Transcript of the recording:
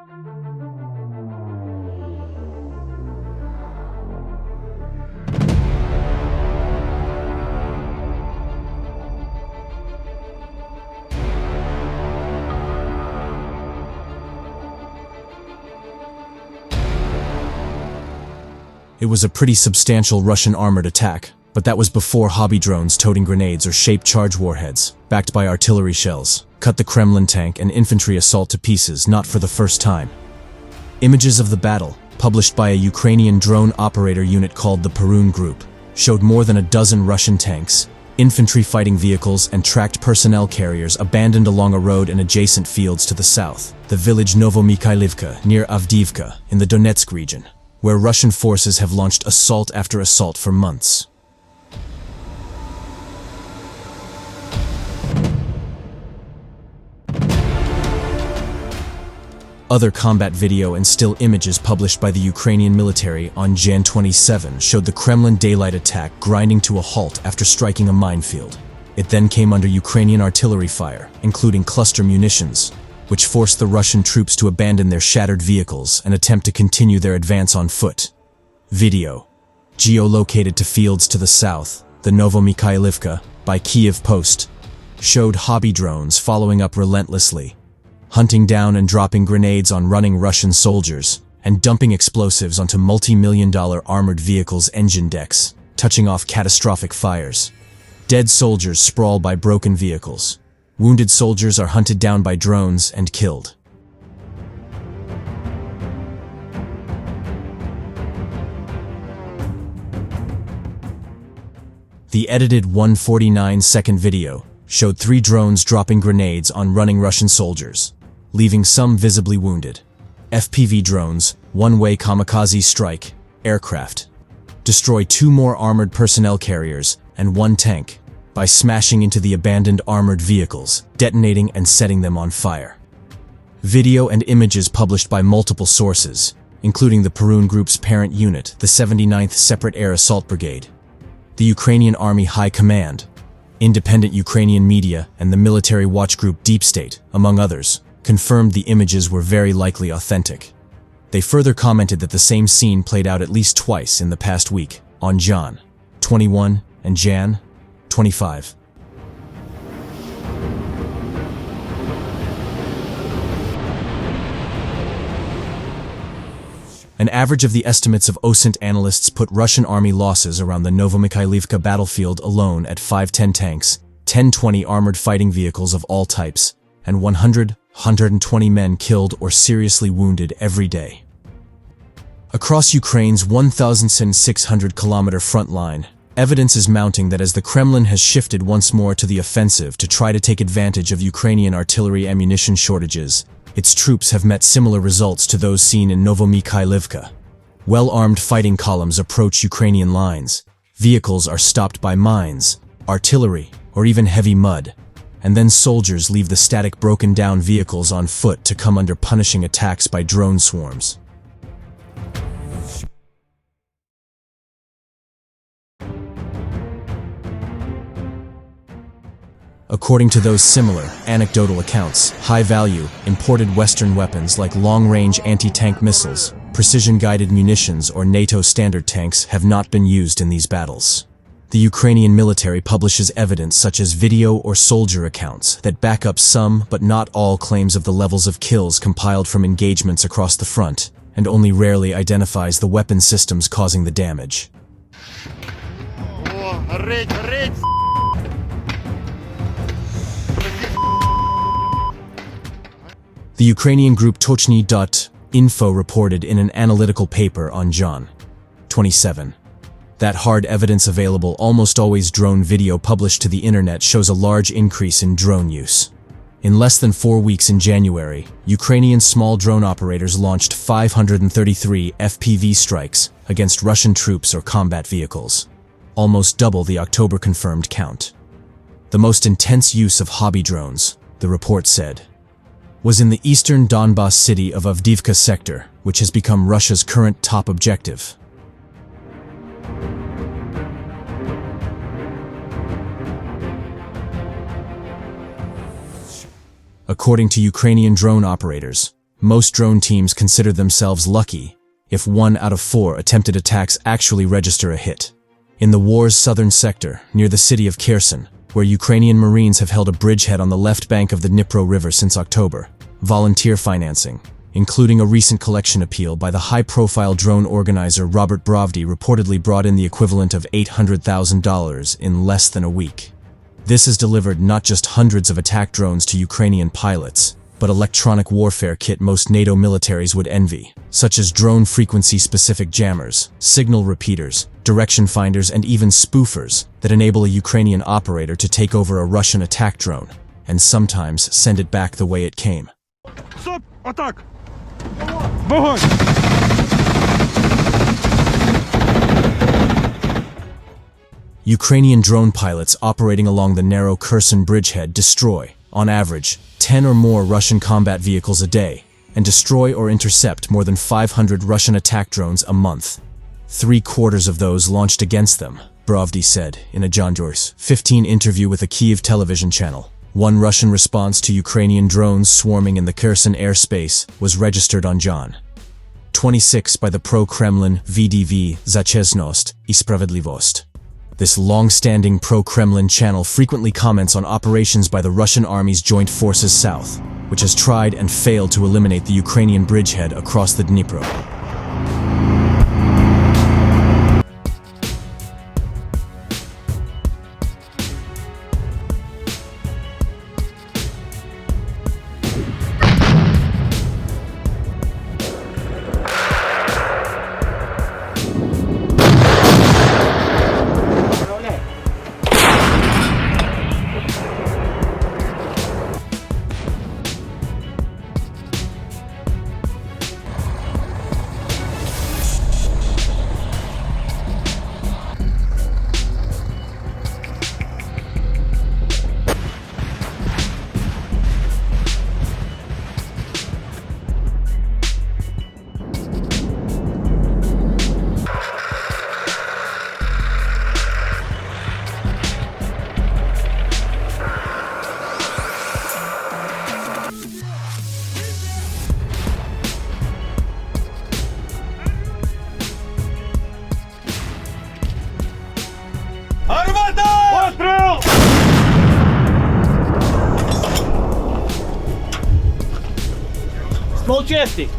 It was a pretty substantial Russian armored attack, but that was before hobby drones toting grenades or shaped charge warheads, backed by artillery shells, cut the Kremlin tank and infantry assault to pieces, not for the first time. Images of the battle, published by a Ukrainian drone operator unit called the Perun Group, showed more than a dozen Russian tanks, infantry fighting vehicles and tracked personnel carriers abandoned along a road in adjacent fields to the south, the village Novomykhailivka near Avdiivka in the Donetsk region, where Russian forces have launched assault after assault for months. Other combat video and still images published by the Ukrainian military on Jan 27 showed the Kremlin daylight attack grinding to a halt after striking a minefield. It then came under Ukrainian artillery fire, including cluster munitions, which forced the Russian troops to abandon their shattered vehicles and attempt to continue their advance on foot. Video, geolocated to fields to the south, the Novomykhailivka, by Kyiv Post, showed hobby drones following up relentlessly, hunting down and dropping grenades on running Russian soldiers, and dumping explosives onto multi-million-dollar armored vehicles' engine decks, touching off catastrophic fires. Dead soldiers sprawl by broken vehicles. Wounded soldiers are hunted down by drones and killed. The edited 149-second video showed 3 drones dropping grenades on running Russian soldiers, leaving some visibly wounded. FPV drones, one-way kamikaze strike, aircraft, destroy 2 more armored personnel carriers and 1 tank, by smashing into the abandoned armored vehicles, detonating and setting them on fire. Video and images published by multiple sources, including the Perun Group's parent unit, the 79th Separate Air Assault Brigade, the Ukrainian Army High Command, independent Ukrainian media, and the military watch group Deep State, among others, confirmed the images were very likely authentic. They further commented that the same scene played out at least twice in the past week, on Jan 21 and Jan 25. An average of the estimates of OSINT analysts put Russian army losses around the Novomykhailivka battlefield alone at 510 tanks, 1020 armored fighting vehicles of all types, and 120 men killed or seriously wounded every day. Across Ukraine's 1,600-kilometer front line, evidence is mounting that as the Kremlin has shifted once more to the offensive to try to take advantage of Ukrainian artillery ammunition shortages, its troops have met similar results to those seen in Novomykhailivka. Well-armed fighting columns approach Ukrainian lines, vehicles are stopped by mines, artillery, or even heavy mud, and then soldiers leave the static broken-down vehicles on foot to come under punishing attacks by drone swarms. According to those similar, anecdotal accounts, high-value, imported Western weapons like long-range anti-tank missiles, precision-guided munitions, or NATO standard tanks have not been used in these battles. The Ukrainian military publishes evidence such as video or soldier accounts that back up some but not all claims of the levels of kills compiled from engagements across the front, and only rarely identifies the weapon systems causing the damage. The Ukrainian group Tochny.info reported in an analytical paper on Jan 27 that hard evidence available almost always drone video published to the internet shows a large increase in drone use. In less than 4 weeks in January, Ukrainian small drone operators launched 533 FPV strikes against Russian troops or combat vehicles, almost double the October confirmed count. The most intense use of hobby drones, the report said, was in the eastern Donbas city of Avdiivka sector, which has become Russia's current top objective. According to Ukrainian drone operators, Most drone teams consider themselves lucky if 1 out of 4 attempted attacks actually register a hit. In the war's southern sector, near the city of Kherson, where Ukrainian Marines have held a bridgehead on the left bank of the Dnipro River since October, volunteer financing, including a recent collection appeal by the high-profile drone organizer Robert Brovdy, reportedly brought in the equivalent of $800,000 in less than a week. This has delivered not just hundreds of attack drones to Ukrainian pilots, but electronic warfare kit most NATO militaries would envy, such as drone frequency-specific jammers, signal repeaters, direction finders, and even spoofers that enable a Ukrainian operator to take over a Russian attack drone, and sometimes send it back the way it came. Stop! Attack! Вогонь! Ukrainian drone pilots operating along the narrow Kherson bridgehead destroy, on average, 10 or more Russian combat vehicles a day, and destroy or intercept more than 500 Russian attack drones a month. 3/4 of those launched against them, Brovdy said in a John 15 interview with a Kyiv television channel. One Russian response to Ukrainian drones swarming in the Kherson airspace was registered on John 26 by the pro-Kremlin VDV Za Chesnost и Spravedlivost. This long-standing pro-Kremlin channel frequently comments on operations by the Russian Army's Joint Forces South, which has tried and failed to eliminate the Ukrainian bridgehead across the Dnipro. Пострел! Ствол чистий.